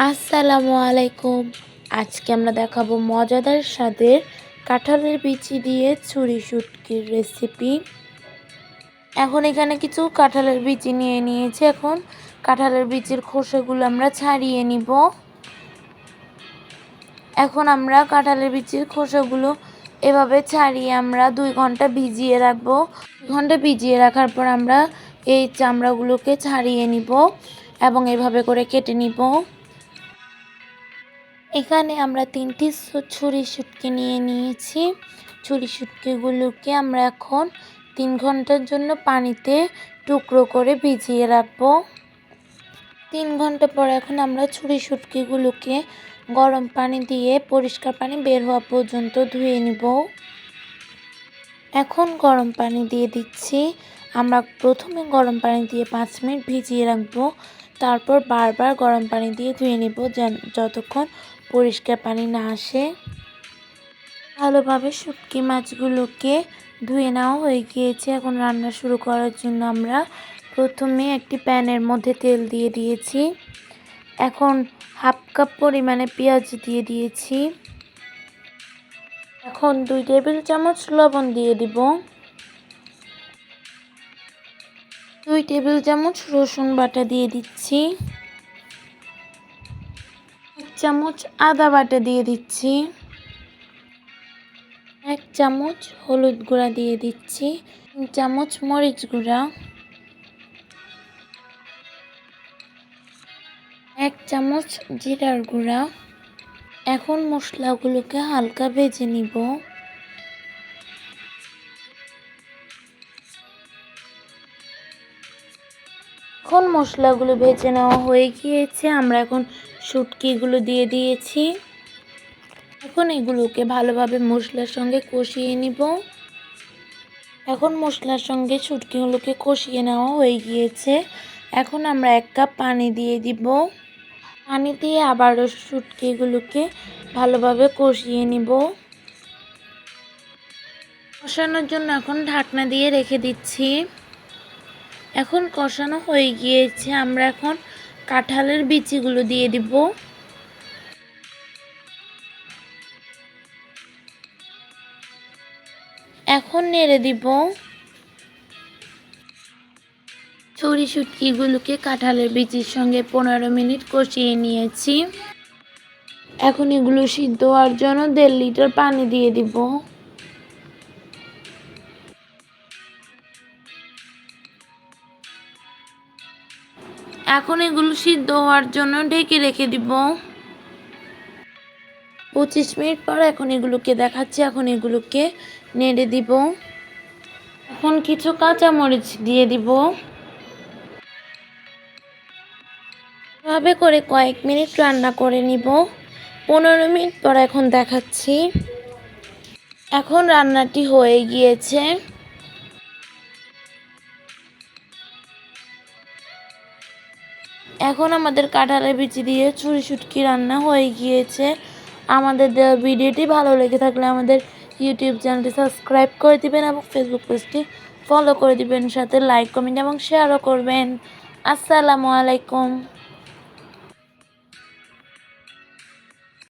আসসালামু আলাইকুম। আজকে আমরা দেখাবো মজাদার স্বাদের কাঁঠালের বিচি দিয়ে ছুরি শুটকির রেসিপি। এখন এখানে কিছু কাঁঠালের বিচি নিয়ে নিয়েছি। এখন কাঁঠালের বিচির খোসাগুলো আমরা ছাড়িয়ে নিব। এখন আমরা কাঁঠালের বিচির খোসাগুলো এভাবে ছাড়িয়ে আমরা 2 ঘন্টা ভিজিয়ে রাখবো। 2 ঘন্টা ভিজিয়ে রাখার পর আমরা এই চামড়াগুলোকে ছাড়িয়ে নিব এবং এভাবে করে কেটে নিব। এখানে আমরা 3টি ছুরি শুটকি নিয়ে নিয়েছি। ছুরি শুটকিগুলোকে আমরা এখন 3 ঘন্টার জন্য পানিতে টুকরো করে ভিজিয়ে রাখবো। 3 ঘন্টা পর এখন আমরা ছুরি শুটকিগুলোকে গরম পানি দিয়ে পরিষ্কার পানি বের হওয়া পর্যন্ত ধুয়ে নিব। এখন গরম পানি দিয়ে দিচ্ছি। আমরা প্রথমে গরম পানি দিয়ে 5 মিনিট ভিজিয়ে রাখবো। তারপর বারবার গরম পানি দিয়ে ধুয়ে নিব যতক্ষণ পরিষ্কার পানি না আসে। ভালোভাবে শুটকি মাছগুলোকে ধুয়ে নেওয়া হয়ে গিয়েছে। এখন রান্না শুরু করার জন্য আমরা প্রথমে একটি প্যানের মধ্যে তেল দিয়ে দিয়েছি। এখন হাফ কাপ পরিমাণে পেঁয়াজ দিয়ে দিয়েছি। এখন 2 টেবিল চামচ লবণ দিয়ে দিব। 2 টেবিল চামচ রসুন বাটা দিয়ে দিচ্ছি। 1 চামচ আদা বাটা দিয়ে দিচ্ছি। 1 চামচ হলুদ গুঁড়া দিয়ে দিচ্ছি। 3 চামচ মরিচ গুঁড়া। 1 চামচ জিরার গুঁড়া। এখন মশলাগুলোকে হালকা ভেজে নিব। এখন মশলাগুলো ভেজে নেওয়া হয়ে গিয়েছে। আমরা এখন শুটকিগুলো দিয়ে দিয়েছি। এখন এগুলোকে ভালোভাবে মশলার সঙ্গে কষিয়ে নিব। এখন মশলার সঙ্গে শুটকিগুলোকে কষিয়ে নেওয়া হয়ে গিয়েছে। এখন আমরা 1 কাপ পানি দিয়ে দিব। পানি দিয়ে আবারও শুটকিগুলোকে ভালোভাবে কষিয়ে নিব। কষানোর জন্য এখন ঢাকনা দিয়ে রেখে দিচ্ছি। এখন কষানো হয়ে গিয়েছে। আমরা এখন কাঁঠালের বিচিগুলো দিয়ে দিব। এখন নেড়ে দিব। ছুরি শুটকিগুলোকে কাঁঠালের বিচির সঙ্গে 15 মিনিট কষিয়ে নিয়েছি। এখন এগুলো সিদ্ধ হওয়ার জন্য 1.5 লিটার পানি দিয়ে দিব। এখন এগুলো সিদ্ধ হওয়ার জন্য ঢেকে রেখে দিব। 25 মিনিট পর এখন এগুলোকে দেখাচ্ছি। এখন এগুলোকে নেড়ে দিব। এখন কিছু কাঁচামরিচ দিয়ে দিব। এভাবে করে কয়েক মিনিট রান্না করে নিব। 15 মিনিট পর এখন দেখাচ্ছি। এখন রান্নাটি হয়ে গিয়েছে। এখন আমাদের কাঁঠালের বিচি দিয়ে ছুরি শুটকি রান্না হয়ে গিয়েছে। আমাদের দেওয়া ভিডিওটি ভালো লেগে থাকলে আমাদের ইউটিউব চ্যানেলটি সাবস্ক্রাইব করে দিবেন এবং ফেসবুক পেজটি ফলো করে দিবেন। সাথে লাইক, কমেন্ট এবং শেয়ারও করবেন। আসসালামু আলাইকুম।